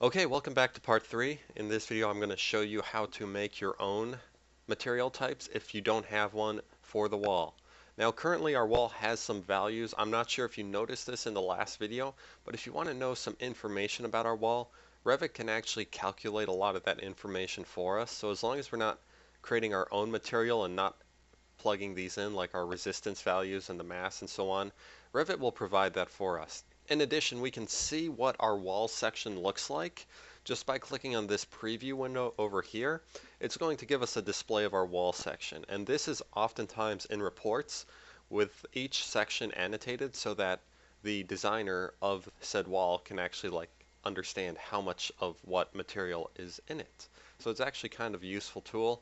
Okay, welcome back to part 3. In this video I'm going to show you how to make your own material types if you don't have one for the wall. Now currently our wall has some values. I'm not sure if you noticed this in the last video, but if you want to know some information about our wall, Revit can actually calculate a lot of that information for us. So as long as we're not creating our own material and not plugging these in like our resistance values and the mass and so on, Revit will provide that for us. In addition, we can see what our wall section looks like just by clicking on this preview window over here. It's going to give us a display of our wall section, and this is oftentimes in reports with each section annotated so that the designer of said wall can actually understand how much of what material is in it. So it's actually kind of a useful tool.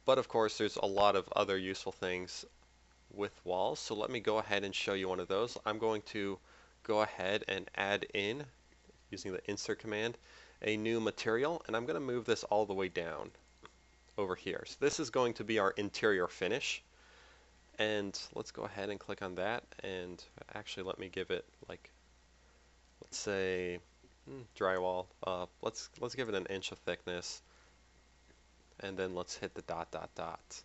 But of course, there's a lot of other useful things with walls. So let me go ahead and show you one of those. I'm going to go ahead and add in, using the insert command, a new material, and I'm going to move this all the way down over here. So this is going to be our interior finish. And let's go ahead and click on that, and actually let me give it let's say drywall. Let's give it an inch of thickness, and then let's hit the dot dot dot.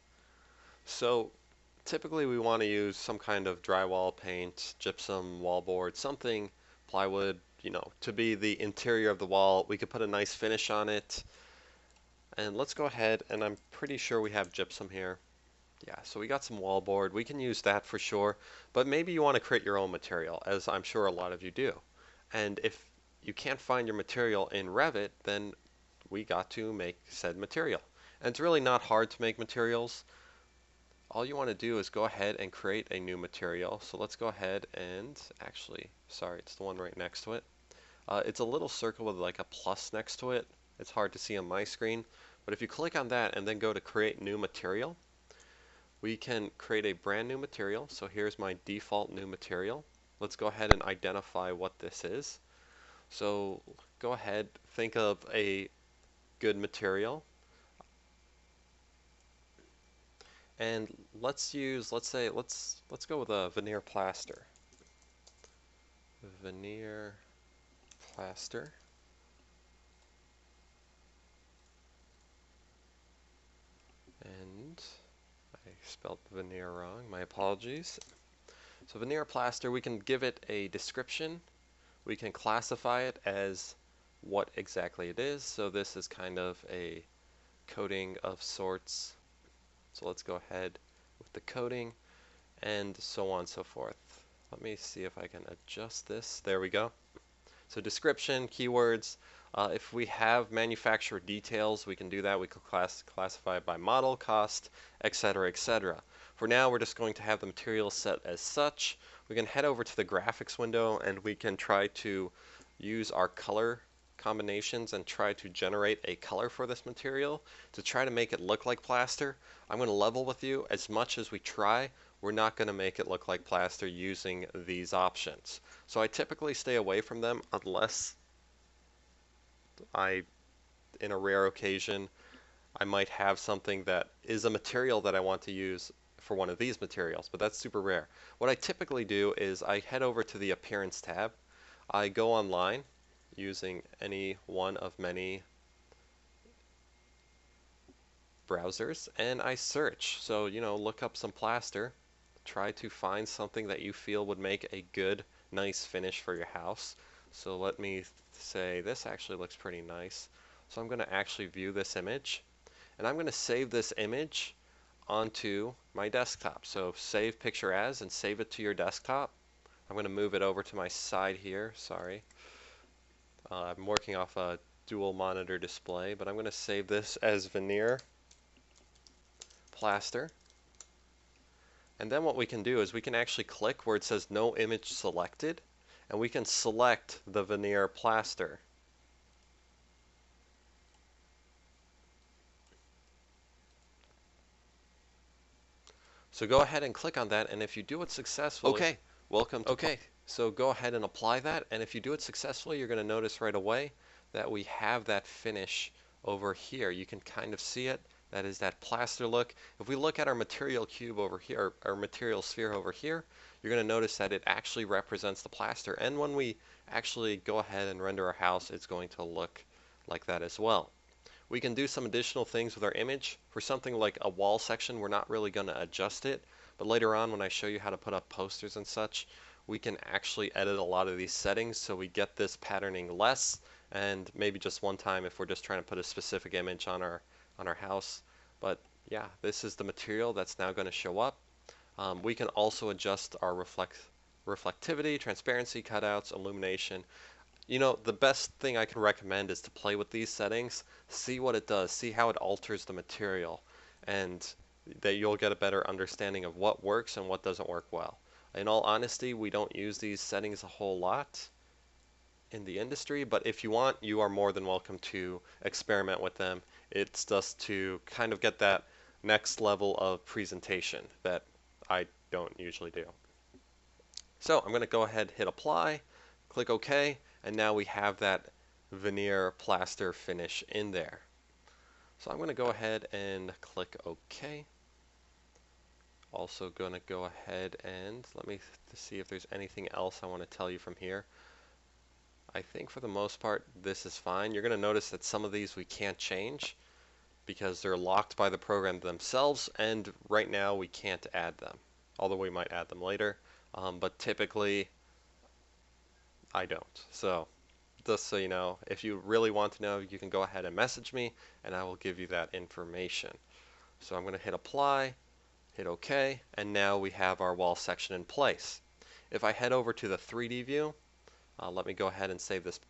So typically we want to use some kind of drywall paint, gypsum, wallboard, something, plywood, to be the interior of the wall. We could put a nice finish on it. And let's go ahead, and I'm pretty sure we have gypsum here. Yeah, so we got some wallboard. We can use that for sure, but maybe you want to create your own material, as I'm sure a lot of you do. And if you can't find your material in Revit, then we got to make said material. And it's really not hard to make materials. All you want to do is go ahead and create a new material. So let's go ahead and actually, sorry, it's the one right next to it. It's a little circle with like a plus next to it. It's hard to see on my screen, but if you click on that and then go to create new material, we can create a brand new material. So here's my default new material. Let's go ahead and identify what this is. So go ahead, think of a good material. And let's go with a veneer plaster. Veneer plaster. And I spelled veneer wrong, my apologies. So veneer plaster, we can give it a description. We can classify it as what exactly it is. So this is kind of a coating of sorts. So let's go ahead with the coating and so on and so forth. Let me see if I can adjust this. There we go. So description, keywords. If we have manufacturer details, we can do that. We could classify it by model, cost, etc., etc. For now, we're just going to have the material set as such. We can head over to the graphics window, and we can try to use our color combinations and try to generate a color for this material to try to make it look like plaster. I'm going to level with you. As much as we try, we're not going to make it look like plaster using these options. So I typically stay away from them unless in a rare occasion, I might have something that is a material that I want to use for one of these materials, but that's super rare. What I typically do is I head over to the Appearance tab. I go online using any one of many browsers, and I search. So, look up some plaster. Try to find something that you feel would make a good, nice finish for your house. So let me say this actually looks pretty nice. So I'm going to actually view this image, and I'm going to save this image onto my desktop. So save picture as and save it to your desktop. I'm going to move it over to my side here. Sorry. I'm working off a dual monitor display, but I'm going to save this as veneer plaster. And then what we can do is we can actually click where it says no image selected, and we can select the veneer plaster. So go ahead and click on that, and if you do it successfully, Okay, welcome to so go ahead and apply that, and if you do it successfully, you're going to notice right away that we have that finish over here. You can kind of see it. That is that plaster look. If we look at our material cube over here, our material sphere over here, you're going to notice that it actually represents the plaster. And when we actually go ahead and render our house, it's going to look like that as well. We can do some additional things with our image. For something like a wall section, we're not really going to adjust it, but later on when I show you how to put up posters and such, we can actually edit a lot of these settings so we get this patterning less, and maybe just one time if we're just trying to put a specific image on our house. But yeah, this is the material that's now going to show up. We can also adjust our reflectivity, transparency, cutouts, illumination. You know, the best thing I can recommend is to play with these settings, see what it does, see how it alters the material, and that you'll get a better understanding of what works and what doesn't work well. In all honesty, we don't use these settings a whole lot in the industry, but if you want, you are more than welcome to experiment with them. It's just to kind of get that next level of presentation that I don't usually do. So I'm going to go ahead, hit apply, click OK, and now we have that veneer plaster finish in there. So I'm going to go ahead and click OK. Also going to go ahead and let me see if there's anything else I want to tell you from here. I think for the most part this is fine. You're going to notice that some of these we can't change because they're locked by the program themselves, and right now we can't add them, although we might add them later. But typically I don't. So just so you know, if you really want to know, you can go ahead and message me and I will give you that information. So I'm going to hit apply, hit OK, and now we have our wall section in place. If I head over to the 3D view, let me go ahead and save this.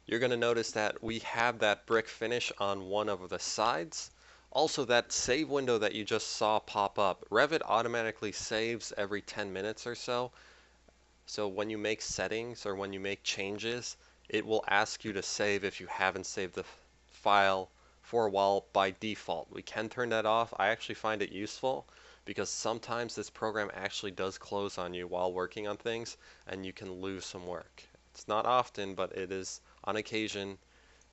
You're going to notice that we have that brick finish on one of the sides. Also, that save window that you just saw pop up, Revit automatically saves every 10 minutes or so. So when you make settings or when you make changes, it will ask you to save if you haven't saved the file for a while by default. We can turn that off. I actually find it useful because sometimes this program actually does close on you while working on things and you can lose some work. It's not often, but it is on occasion.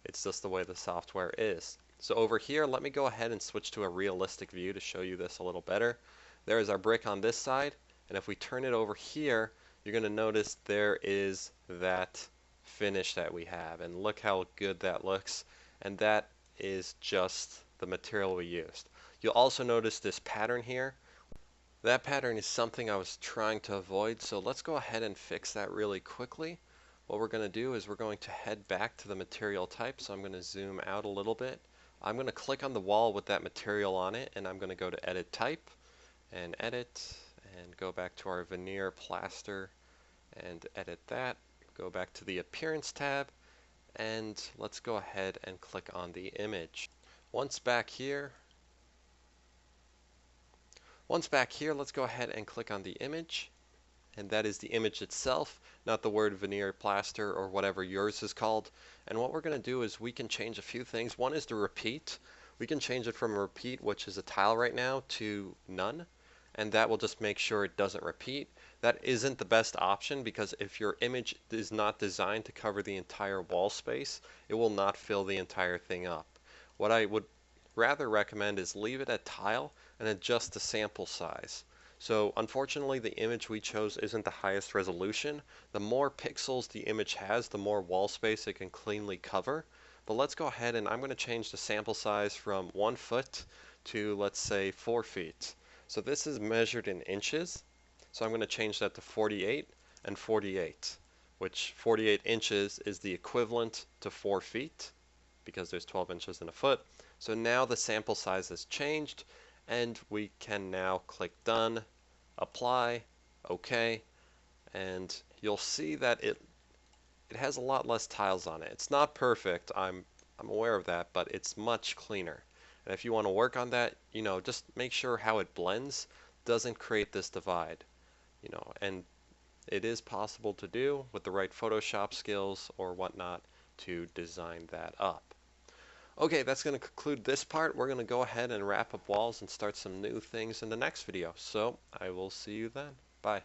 It's just the way the software is. So over here, let me go ahead and switch to a realistic view to show you this a little better. There is our brick on this side, and if we turn it over here, you're going to notice there is that finish that we have, and look how good that looks, and that is just the material we used. You'll also notice this pattern here. That pattern is something I was trying to avoid, so let's go ahead and fix that really quickly. What we're going to do is we're going to head back to the material type, so I'm going to zoom out a little bit. I'm going to click on the wall with that material on it, and I'm going to go to edit type and edit and go back to our veneer plaster and edit that. Go back to the appearance tab and let's go ahead and click on the image. Once back here, let's go ahead and click on the image, and that is the image itself, not the word veneer plaster or whatever yours is called. And what we're going to do is we can change a few things. One is the repeat. We can change it from repeat, which is a tile right now, to none, and that will just make sure it doesn't repeat. That isn't the best option because if your image is not designed to cover the entire wall space, it will not fill the entire thing up. What I would rather recommend is leave it at tile and adjust the sample size. So unfortunately the image we chose isn't the highest resolution. The more pixels the image has, the more wall space it can cleanly cover. But let's go ahead and I'm going to change the sample size from 1 foot to, let's say, 4 feet. So this is measured in inches. So I'm going to change that to 48 and 48, which 48 inches is the equivalent to 4 feet because there's 12 inches in a foot. So now the sample size has changed, and we can now click done, apply, OK, and you'll see that it has a lot less tiles on it. It's not perfect, I'm aware of that, but it's much cleaner. And if you want to work on that, you know, just make sure how it blends doesn't create this divide. You know, and it is possible to do with the right Photoshop skills or whatnot to design that up. Okay, that's going to conclude this part. We're going to go ahead and wrap up walls and start some new things in the next video. So I will see you then. Bye.